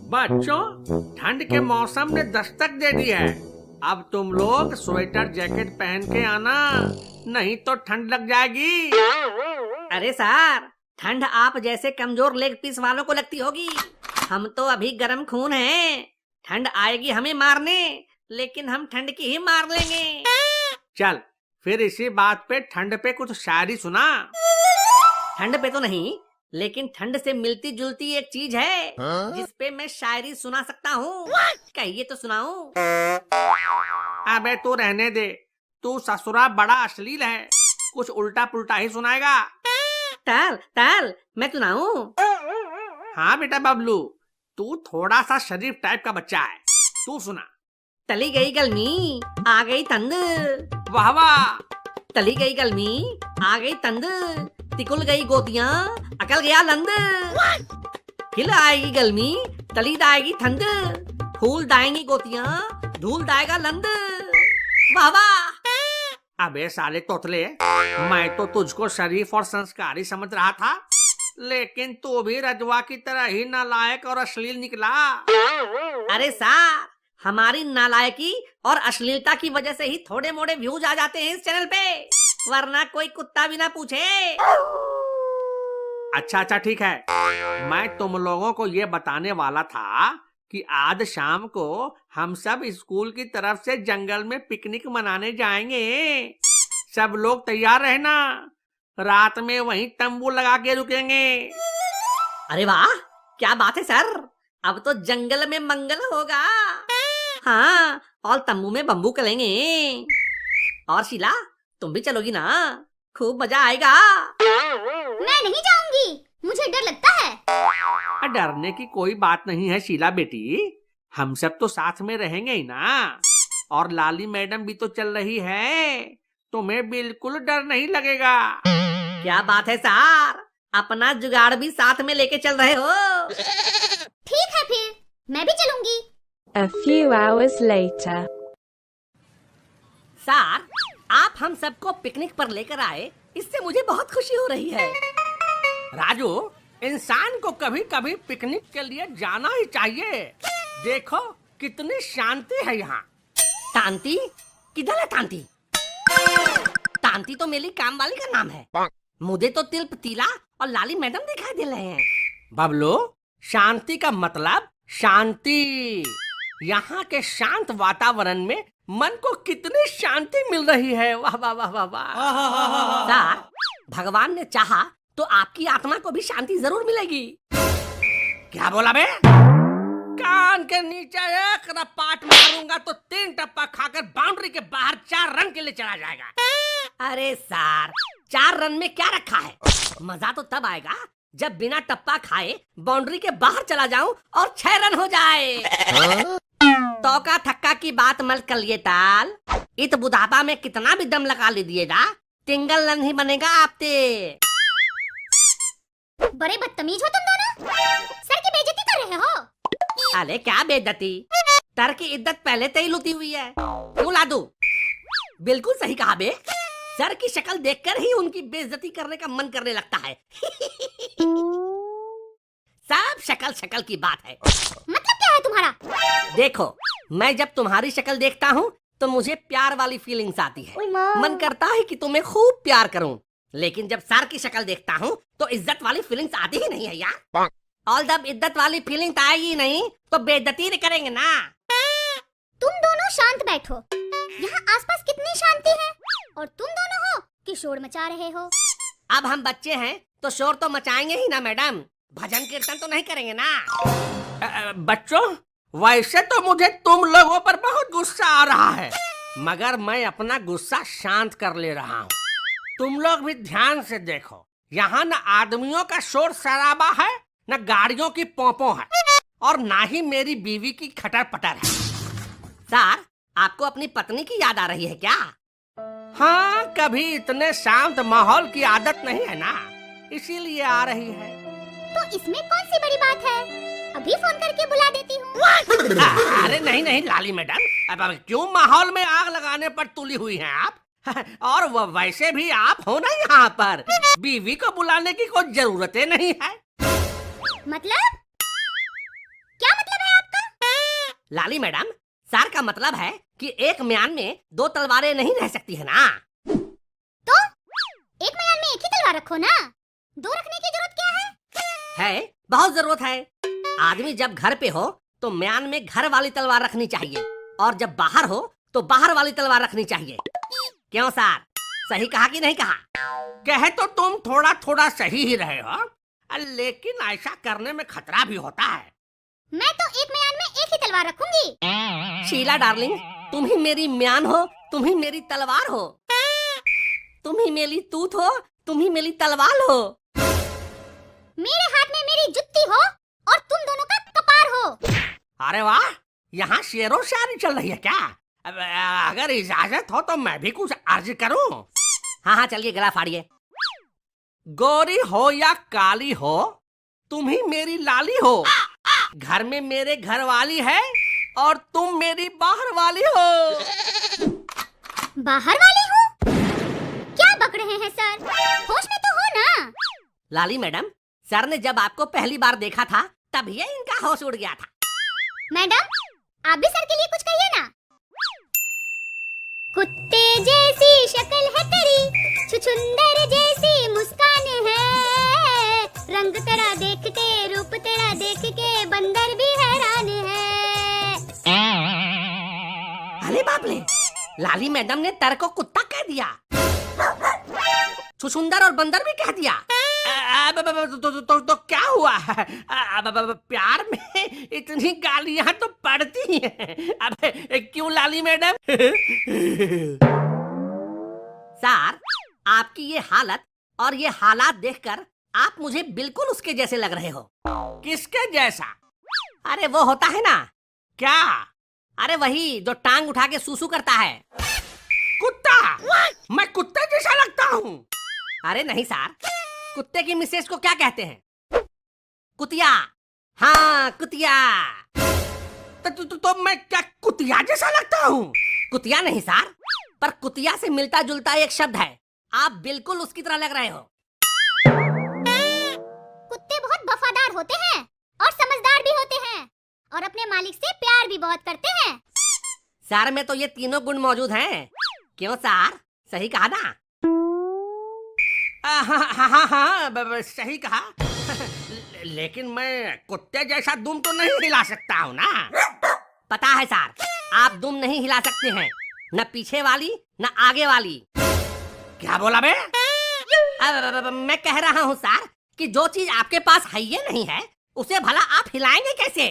बच्चों, ठंड के मौसम ने दस्तक दे दी है। अब तुम लोग स्वेटर जैकेट पहन के आना, नहीं तो ठंड लग जाएगी। अरे सर, ठंड आप जैसे कमजोर लेग पीस वालों को लगती होगी। हम तो अभी गर्म खून हैं। ठंड आएगी हमें मारने, लेकिन हम ठंड की ही मार लेंगे। चल फिर इसी बात पे ठंड पे कुछ शायरी सुना। ठंड पे तो नहीं, लेकिन ठंड से मिलती जुलती एक चीज है जिसपे मैं शायरी सुना सकता हूँ। कहिए तो सुनाऊं? अबे तू रहने दे, तू ससुरा बड़ा अश्लील है, कुछ उल्टा पुल्टा ही सुनाएगा। ताल ताल मैं सुनाऊं? हाँ बेटा बबलू, तू थोड़ा सा शरीफ टाइप का बच्चा है, तू सुना। तली गई गलमी आ गई तंद, वाह वाह। तली गई गलमी आ गई तंद, तिकुल गई गोतियां अकल गया लंद। हिल आएगी गलमी तली दाएगी ठंड, फूल दाएंगी गोतियां धूल दाएगा लंद। वाह वाह। अबे साले तोतले, मैं तो तुझको शरीफ और संस्कारी समझ रहा था, लेकिन तू भी रजवा की तरह ही नालायक और अश्लील निकला। अरे सार, हमारी नालायकी और अश्लीलता की वजह से ही थोड़े मोड़े व्यूज आ जाते हैं इस चैनल पे, वरना कोई कुत्ता भी ना पूछे। अच्छा ठीक है, मैं तुम लोगों को ये बताने वाला था कि आज शाम को हम सब स्कूल की तरफ से जंगल में पिकनिक मनाने जाएंगे। सब लोग तैयार रहना, रात में वहीं तंबू लगा के रुकेंगे। अरे वाह, क्या बात है सर, अब तो जंगल में मंगल होगा। हाँ, और तंबू में बम्बू करेंगे। और शीला, तुम भी चलोगी ना? खूब मजा आएगा। मैं नहीं जाऊंगी, मुझे डर लगता है। डरने की कोई बात नहीं है शीला बेटी, हम सब तो साथ में रहेंगे ही ना। और लाली मैडम भी तो चल रही है, तुम्हें बिल्कुल डर नहीं लगेगा। क्या बात है सर, अपना जुगाड़ भी साथ में लेके चल रहे हो। ठीक है फिर, मैं भी चलूंगी। A few hours later. Sir, आप हम सबको पिकनिक पर लेकर आए, इससे मुझे बहुत खुशी हो रही है। राजू, इंसान को कभी कभी पिकनिक के लिए जाना ही चाहिए। देखो कितनी शांति है यहाँ। तांती? किधर है तांती? तांती तो मेरी काम वाली का नाम है। मुझे तो तिल पतीला और लाली मैडम दिखाई दे रहे हैं। बबलू, शांति का मतलब शांति। यहाँ के शांत वातावरण में मन को कितनी शांति मिल रही है। वाह वाह वाह वाह वाह। सर, भगवान ने चाहा तो आपकी आत्मा को भी शांति जरूर मिलेगी। क्या बोला बे? कान के नीचे एक रपाट मारूंगा तो 3 टप्पा खाकर बाउंड्री के बाहर 4 रन के लिए चला जाएगा। अरे सर, 4 रन में क्या रखा है? मजा तो तब आएगा जब बिना टप्पा खाए बाउंड्री के बाहर चला जाऊं और 6 रन हो जाए। तौका थक्का की बात मत कर लिए ताल, इत बुढ़ापा में कितना भी दम लगा लीजिएगा, सिंगल रन ही बनेगा आपते। बड़े बदतमीज हो तुम दोनों, सर की बेइज्जती कर रहे हो। अरे क्या बेइज्जती, सर की इज्जत पहले से ही लुटी हुई है। क्यों लादू? बिल्कुल सही कहा बे, सर की शक्ल देखकर ही उनकी बेइज्जती करने का मन करने लगता है। सब शक्ल शक्ल की बात है। मतलब क्या है तुम्हारा? देखो, मैं जब तुम्हारी शक्ल देखता हूँ तो मुझे प्यार वाली फीलिंग्स आती है। मन करता है कि तुम्हें खूब प्यार करूं। लेकिन जब सर की शक्ल देखता हूँ तो इज्जत वाली फीलिंग्स आती ही नहीं है यार। और जब इज्जत वाली फीलिंग्स आएगी नहीं तो बेइज्जती करेंगे ना। तुम दोनों शांत बैठो, यहाँ आसपास कितनी शांति है, और तुम दोनों हो कि शोर मचा रहे हो। अब हम बच्चे हैं तो शोर तो मचाएंगे ही ना मैडम, भजन कीर्तन तो नहीं करेंगे ना। बच्चों, वैसे तो मुझे तुम लोगों पर बहुत गुस्सा आ रहा है, मगर मैं अपना गुस्सा शांत कर ले रहा हूँ। तुम लोग भी ध्यान से देखो, यहाँ न आदमियों का शोर शराबा है, न गाड़ियों की पोंपों है, और ना ही मेरी बीवी की खटर पटर है। सर, आपको अपनी पत्नी की याद आ रही है क्या? हाँ, कभी इतने शांत माहौल की आदत नहीं है ना, इसीलिए आ रही है। तो इसमें कौन सी बड़ी बात है, अभी फोन करके बुला देती हूँ। अरे नहीं लाली मैडम, अब क्यों माहौल में आग लगाने पर तुली हुई हैं आप? और वैसे भी आप हो ना यहाँ पर, बीवी को बुलाने की कोई जरूरत नहीं है। मतलब? क्या मतलब लाली मैडम, सर का मतलब है कि एक म्यान में 2 तलवारें नहीं रह सकती है ना। तो एक म्यान में एक ही तलवार रखो ना, 2 रखने की जरूरत क्या है? है, बहुत जरूरत है। आदमी जब घर पे हो तो म्यान में घर वाली तलवार रखनी चाहिए, और जब बाहर हो तो बाहर वाली तलवार रखनी चाहिए। क्यों सर, सही कहा कि नहीं कहा? कहे तो तुम थोड़ा थोड़ा सही ही रहे हो, लेकिन ऐसा करने में खतरा भी होता है। मैं तो एक म्यान में एक ही तलवार रखूंगी। शीला डार्लिंग, तुम ही मेरी म्यान हो, तुम ही मेरी तलवार हो, तुम ही मेरी तूत हो, तुम ही मेरी तलवार हो। मेरे हाथ में मेरी जुत्ती हो और तुम दोनों का कपार हो। अरे वाह, यहाँ शेरो शायरी चल रही है क्या? अगर इजाजत हो तो मैं भी कुछ अर्ज करूं। हाँ हाँ, चलिए गला फाड़िए। गोरी हो या काली हो, तुम ही मेरी लाली हो। घर में मेरे घर वाली है और तुम मेरी बाहर वाली हो। बाहर वाली हो? क्या बक रहे हैं सर? होश में तो हो ना? लाली मैडम, सर ने जब आपको पहली बार देखा था तब ये इनका होश उड़ गया था। मैडम, आप भी सर के लिए कुछ कहिए ना। कुत्ते जैसी शक्ल है तेरी, छुछुंदर जैसी मुस्कान है, रंग तेरा देख के, रूप तेरा देख के बंदर भी हैरान है। अरे बाप रे, लाली मैडम ने तर को कुत्ता कह दिया, छुछुंदर और बंदर भी कह दिया। तो क्या हुआ? प्यार में इतनी गालियां तो पड़ती हैं। अब क्यों लाली मैडम? सर, आपकी ये हालत और ये हालात देखकर आप मुझे बिल्कुल उसके जैसे लग रहे हो। किसके जैसा? अरे वो होता है ना। क्या? अरे वही जो टांग उठा के सूसू करता है। कुत्ता? मैं कुत्ते जैसा लगता हूँ? अरे नहीं सर, कुत्ते की मिसेज को क्या कहते हैं? कुतिया। हाँ, कुतिया। तो मैं क्या कुतिया जैसा लगता हूँ? कुतिया नहीं सर, पर कुतिया से मिलता जुलता एक शब्द है। आप बिल्कुल उसकी तरह लग रहे हो। कुत्ते बहुत वफादार होते हैं और समझदार भी होते हैं और अपने मालिक से प्यार भी बहुत करते हैं। सर में तो ये तीनों गुण मौजूद हैं। क्यों सर, सही कहा ना? हाँ, सही कहा। लेकिन मैं कुत्ते जैसा दुम तो नहीं हिला सकता हूँ ना। पता है सर, आप दुम नहीं हिला सकते हैं, न पीछे वाली न आगे वाली। क्या बोला बे? मैं कह रहा हूँ सर कि जो चीज आपके पास है ये नहीं है, उसे भला आप हिलाएंगे कैसे?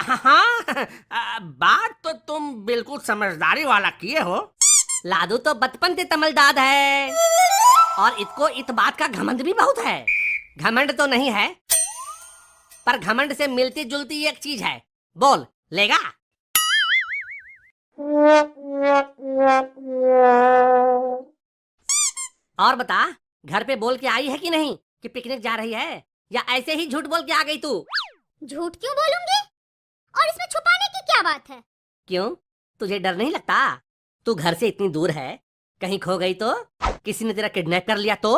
हाँ, बात तो तुम बिल्कुल समझदारी वाला किए हो। लादू तो बचपन से तमलदाद है और इसको इस बात का घमंड भी बहुत है। घमंड तो नहीं है, पर घमंड से मिलती जुलती एक चीज है। बोल लेगा? और बता, घर पे बोल के आई है कि नहीं कि पिकनिक जा रही है, या ऐसे ही झूठ बोल के आ गई तू? झूठ क्यों बोलूंगी? और इसमें छुपाने की क्या बात है? क्यों, तुझे डर नहीं लगता? तू घर से इतनी दूर है, कहीं खो गई तो? किसी ने तेरा किडनैप कर लिया तो?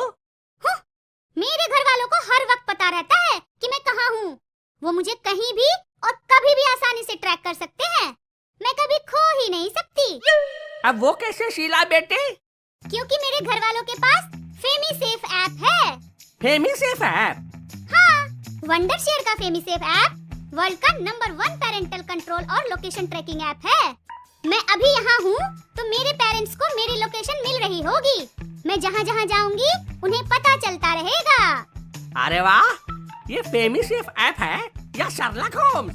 मेरे घर वालों को हर वक्त पता रहता है कि मैं कहाँ हूँ। वो मुझे कहीं भी और कभी भी आसानी से ट्रैक कर सकते हैं। मैं कभी खो ही नहीं सकती। अब वो कैसे शीला बेटे? क्योंकि मेरे घर वालों के पास फेमी सेफ ऐप है। फेमी सेफ ऐप? हाँ, वंडर शेयर का फेमी सेफ ऐप वर्ल्ड का नंबर 1 पेरेंटल कंट्रोल और लोकेशन ट्रैकिंग ऐप है। मैं अभी यहाँ हूँ तो मेरे पेरेंट्स को मेरी लोकेशन मिल रही होगी। मैं जहाँ जहाँ जाऊँगी उन्हें पता चलता रहेगा। अरे वाह, ये फेमी सेफ ऐप है या शर्लक होम्स?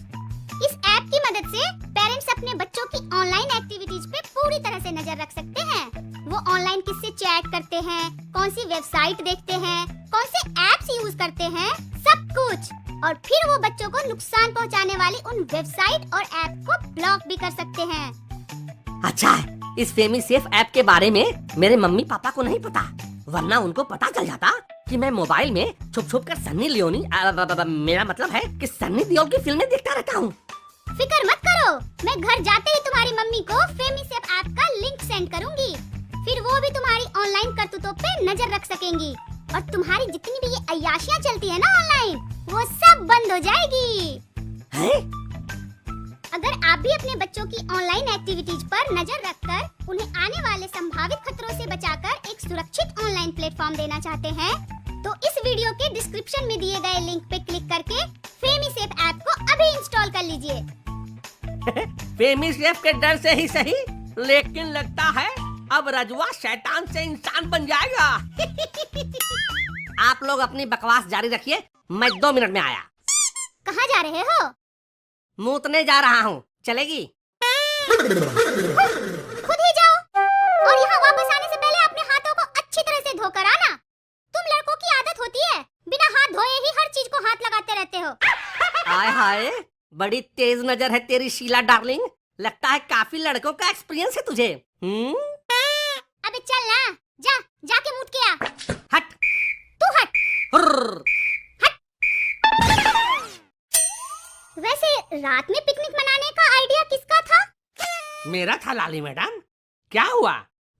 इस ऐप की मदद से पेरेंट्स अपने बच्चों की ऑनलाइन एक्टिविटीज पे पूरी तरह से नजर रख सकते हैं। वो ऑनलाइन किससे चैट करते हैं, कौन सी वेबसाइट देखते हैं, कौन से ऐप्स यूज करते हैं, सब कुछ। और फिर वो बच्चों को नुकसान पहुंचाने वाली उन वेबसाइट और ऐप को ब्लॉक भी कर सकते हैं। अच्छा, इस फेमी सेफ ऐप के बारे में मेरे मम्मी पापा को नहीं पता, वरना उनको पता चल जाता कि मैं मोबाइल में छुप छुप कर सन्नी लियोनी, मेरा मतलब है कि सन्नी देओल की फिल्में देखता रहता हूँ। फिक्र मत करो, मैं घर जाते ही तुम्हारी मम्मी को फेमी सेफ ऐप का लिंक सेंड करूंगी। फिर वो भी तुम्हारी ऑनलाइन करतूतों पे नजर रख सकेंगी और तुम्हारी जितनी भी ये अय्याशियाँ चलती है ना ऑनलाइन, वो सब बंद हो जाएगी। हैं? आप भी अपने बच्चों की ऑनलाइन एक्टिविटीज पर नजर रखकर उन्हें आने वाले संभावित खतरों से बचाकर एक सुरक्षित ऑनलाइन प्लेटफॉर्म देना चाहते हैं, तो इस वीडियो के डिस्क्रिप्शन में दिए गए लिंक पे क्लिक करके फेमीसेफ ऐप को अभी इंस्टॉल कर लीजिए। फेमीसेफ के डर से ही सही, लेकिन लगता है अब रजवा शैतान से इंसान बन जाएगा। आप लोग अपनी बकवास जारी रखिए, मैं 2 मिनट में आया। कहाँ जा रहे हो? मूतने जा रहा हूँ, चलेगी? खुद ही जाओ, और यहाँ वापस आने से पहले अपने हाथों को अच्छी तरह से धोकर आना। तुम लड़कों की आदत होती है बिना हाथ धोए ही हर चीज को हाथ लगाते रहते हो। आय हाय, बड़ी तेज नजर है तेरी शीला डार्लिंग। लगता है काफी लड़कों का एक्सपीरियंस है तुझे। अबे चल ना, जाके मूत के आ। हट, तू हट। हुर्र। वैसे रात में पिकनिक मनाने का आइडिया किसका था? मेरा था लाली मैडम। क्या हुआ,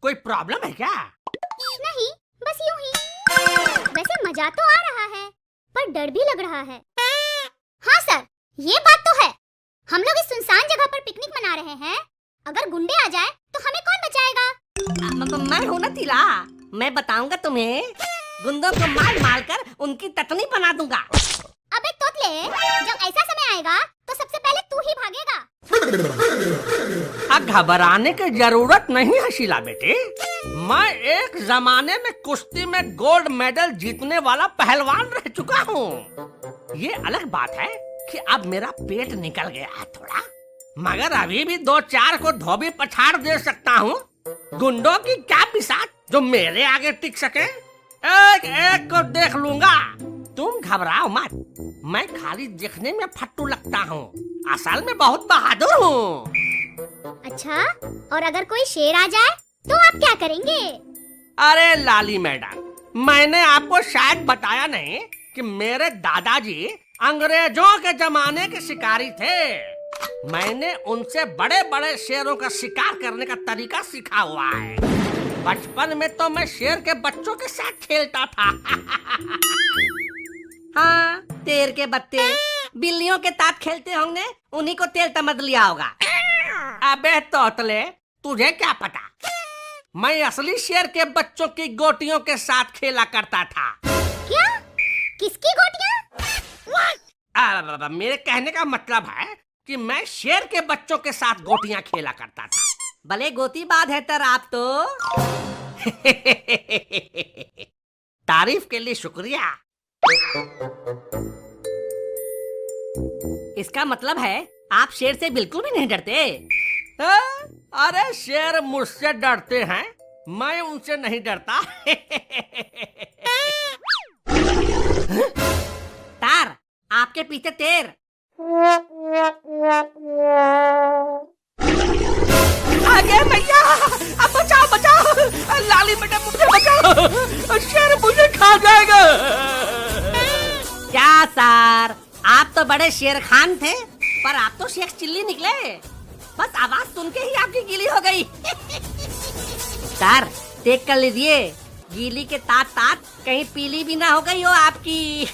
कोई प्रॉब्लम है क्या? नहीं, बस यूं ही। वैसे मजा तो आ रहा है, पर डर भी लग रहा है। हाँ सर, ये बात तो है। हम लोग इस सुनसान जगह पर पिकनिक मना रहे हैं। अगर गुंडे आ जाए तो हमें कौन बचाएगा? मैं हूँ ना तिला, मैं बताऊंगा तुम्हें। गुंडों को मार मार कर उनकी टटनी बना दूंगा। अबे तोतले, जब ऐसा समय आएगा तो सबसे पहले तू ही भागेगा। अब घबराने की जरूरत नहीं है शीला बेटी। मैं एक जमाने में कुश्ती में गोल्ड मेडल जीतने वाला पहलवान रह चुका हूँ। ये अलग बात है कि अब मेरा पेट निकल गया है थोड़ा, मगर अभी भी 2-4 को धोबी पछाड़ दे सकता हूँ। गुंडों की क्या बिसात जो मेरे आगे टिक सके। एक एक को देख लूंगा। तुम घबराओ मत, मैं खाली दिखने में फट्टू लगता हूँ, असल में बहुत बहादुर हूँ। अच्छा, और अगर कोई शेर आ जाए तो आप क्या करेंगे? अरे लाली मैडम, मैंने आपको शायद बताया नहीं कि मेरे दादाजी अंग्रेजों के जमाने के शिकारी थे। मैंने उनसे बड़े बड़े शेरों का शिकार करने का तरीका सीखा हुआ है। बचपन में तो मैं शेर के बच्चों के साथ खेलता था। हाँ, तेर के बत्ते बिल्लियों के साथ खेलते होंगे, उन्हीं को तेल तमद लिया होगा। अबे तोतले, तुझे क्या पता, मैं असली शेर के बच्चों की गोटियों के साथ खेला करता था। क्या? किसकी गोटियाँ? मेरे कहने का मतलब है कि मैं शेर के बच्चों के साथ गोटियां खेला करता था। भले गोती बात है तर आप तो। तारीफ के लिए शुक्रिया। इसका मतलब है आप शेर से बिल्कुल भी नहीं डरते। अरे शेर मुझसे डरते हैं, मैं उनसे नहीं डरता। तार, आपके पीछे तेर। आगे भैया, अब बचाओ बचाओ, लाली मैडम मुझे बचाओ, शेर मुझे खा जाएगा। क्या सर, आप तो बड़े शेर खान थे, पर आप तो शेख चिल्ली निकले। बस आवाज सुन के ही आपकी गीली हो गई। सर, चेक कर लीजिए, गीली के तात तात कहीं पीली भी ना हो गई हो आपकी।